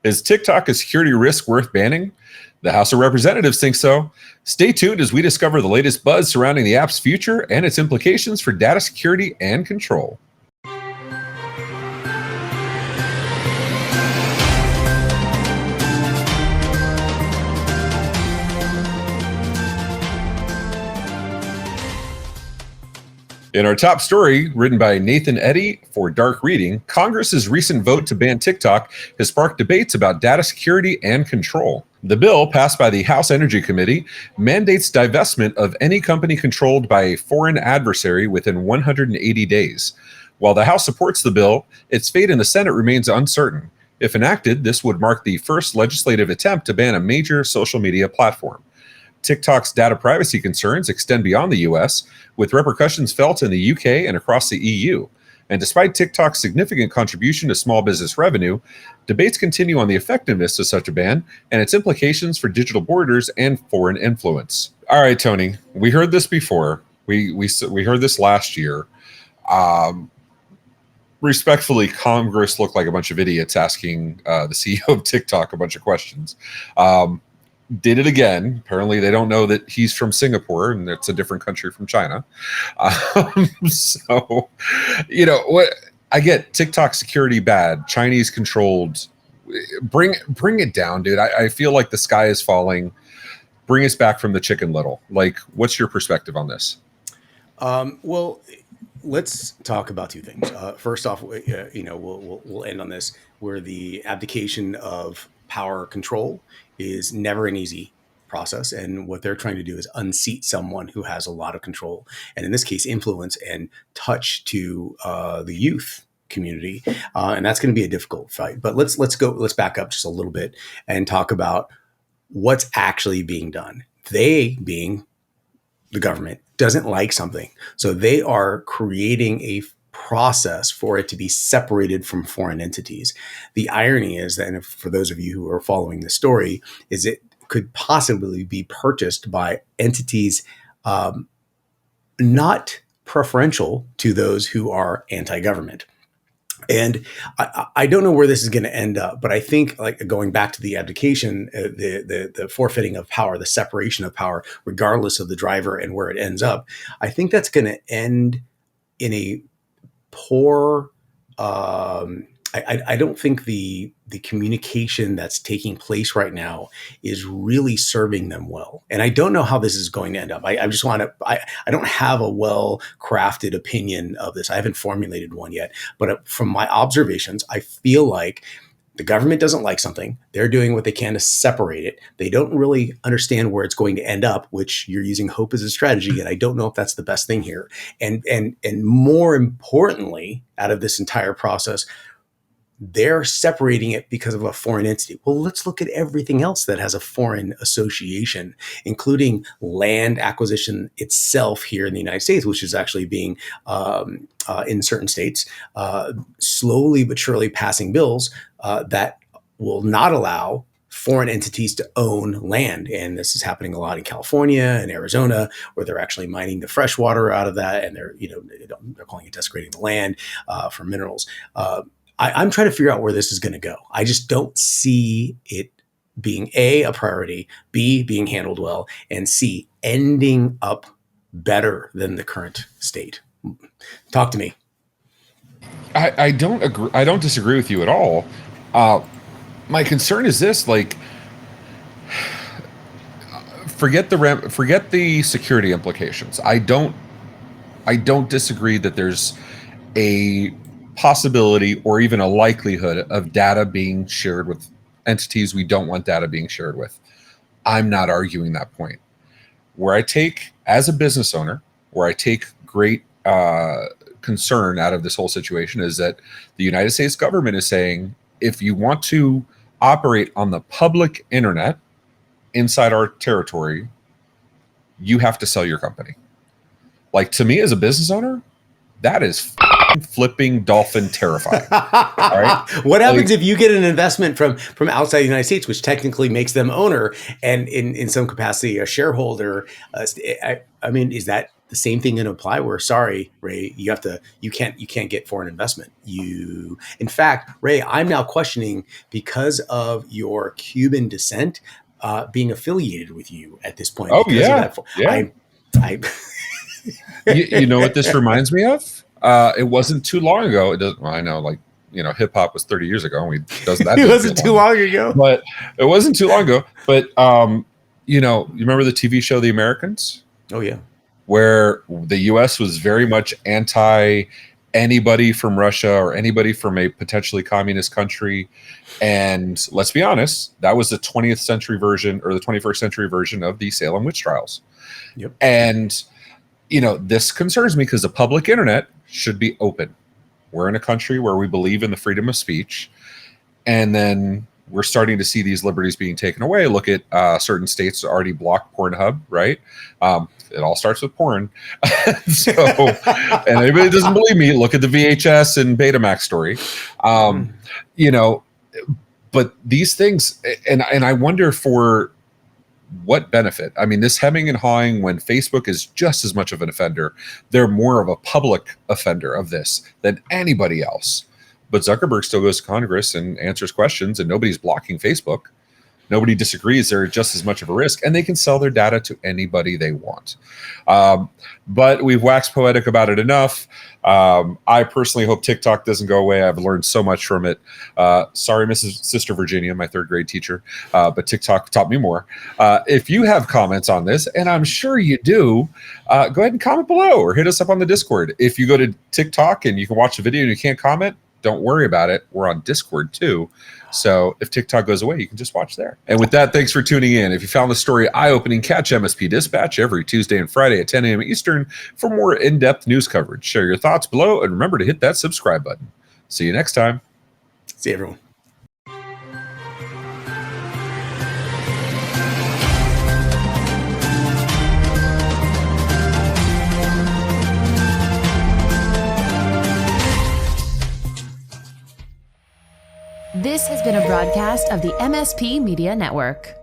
Is TikTok a security risk worth banning? The House of Representatives think so. Stay tuned as we discover the latest buzz surrounding the app's future and its implications for data security and control. In our top story, written by Nathan Eddy for Dark Reading, Congress's recent vote to ban TikTok has sparked debates about data security and control. The bill, passed by the House Energy Committee, mandates divestment of any company controlled by a foreign adversary within 180 days. While the House supports the bill, its fate in the Senate remains uncertain. If enacted, this would mark the first legislative attempt to ban a major social media platform. TikTok's data privacy concerns extend beyond the US, with repercussions felt in the UK and across the EU. And despite TikTok's significant contribution to small business revenue, debates continue on the effectiveness of such a ban and its implications for digital borders and foreign influence. All right, Tony, we heard this before. We heard this last year. Respectfully, Congress looked like a bunch of idiots asking the CEO of TikTok a bunch of questions. Did it again. Apparently, they don't know that he's from Singapore and it's a different country from China. So, what I get TikTok security bad, Chinese controlled. Bring it down, dude. I feel like the sky is falling. Bring us back from the Chicken Little. Like, what's your perspective on this? Well, let's talk about two things. First off, we'll end on this, where the abdication of power control is never an easy process. And what they're trying to do is unseat someone who has a lot of control. And in this case, influence and touch to the youth community. And that's going to be a difficult fight. But let's back up just a little bit and talk about what's actually being done. They, being the government, doesn't like something. So they are creating a process for it to be separated from foreign entities. The irony is that, and for those of you who are following the story, is it could possibly be purchased by entities not preferential to those who are anti-government. And I don't know where this is going to end up, but I think, like, going back to the abdication, the forfeiting of power, the separation of power, regardless of the driver and where it ends up, I think that's going to end in a poor. I don't think the communication that's taking place right now is really serving them well. And I don't know how this is going to end up. I don't have a well-crafted opinion of this. I haven't formulated one yet. But from my observations, I feel like the government doesn't like something. They're doing what they can to separate it. They don't really understand where it's going to end up, which you're using hope as a strategy. And I don't know if that's the best thing here. And more importantly, out of this entire process, they're separating it because of a foreign entity. Well, let's look at everything else that has a foreign association, including land acquisition itself here in the United States, which is actually being, in certain states, slowly but surely passing bills that will not allow foreign entities to own land. And this is happening a lot in California and Arizona, where they're actually mining the fresh water out of that. And they're calling it desecrating the land for minerals. I'm trying to figure out where this is going to go. I just don't see it being a priority, B, being handled well, and C, ending up better than the current state. Talk to me. I don't agree. I don't disagree with you at all. My concern is this: like, forget the security implications. I don't disagree that there's a possibility or even a likelihood of data being shared with entities we don't want data being shared with. I'm not arguing that point. Where I take, as a business owner, where I take great concern out of this whole situation is that the United States government is saying, if you want to operate on the public internet inside our territory, you have to sell your company. Like, to me as a business owner, that is flipping dolphin terrifying. All right? What happens if you get an investment from outside the United States, which technically makes them owner and in some capacity a shareholder? I mean, is that the same thing can apply where, sorry, Ray, you can't get foreign investment. In fact, Ray, I'm now questioning, because of your Cuban descent, being affiliated with you at this point. Oh Because yeah, of that, yeah. I You know what this reminds me of? It wasn't too long ago. It doesn't. Well, I know, like, hip hop was 30 years ago, and we doesn't that it didn't wasn't feel too long ago. but it wasn't too long ago. But you remember the TV show The Americans, Oh yeah. where the U.S. was very much anti anybody from Russia or anybody from a potentially communist country. And let's be honest, that was the 20th century version or the 21st century version of the Salem witch trials. Yep. And this concerns me because the public internet should be open. We're in a country where we believe in the freedom of speech, and then we're starting to see these liberties being taken away. Look at certain states already blocked Pornhub, right? It all starts with porn. So, and anybody that doesn't believe me, look at the VHS and Betamax story. But these things, and I wonder for what benefit? I mean, this hemming and hawing, when Facebook is just as much of an offender, they're more of a public offender of this than anybody else. But Zuckerberg still goes to Congress and answers questions, and nobody's blocking Facebook. Nobody disagrees. They're just as much of a risk, and they can sell their data to anybody they want. But we've waxed poetic about it enough. I personally hope TikTok doesn't go away. I've learned so much from it. Sorry, Sister Virginia, my third grade teacher, but TikTok taught me more. If you have comments on this, and I'm sure you do, go ahead and comment below or hit us up on the Discord. If you go to TikTok and you can watch the video and you can't comment, don't worry about it. We're on Discord too. So if TikTok goes away, you can just watch there. And with that, thanks for tuning in. If you found the story eye-opening, catch MSP Dispatch every Tuesday and Friday at 10 a.m. Eastern for more in-depth news coverage. Share your thoughts below, and remember to hit that subscribe button. See you next time. See everyone. This has been a broadcast of the MSP Media Network.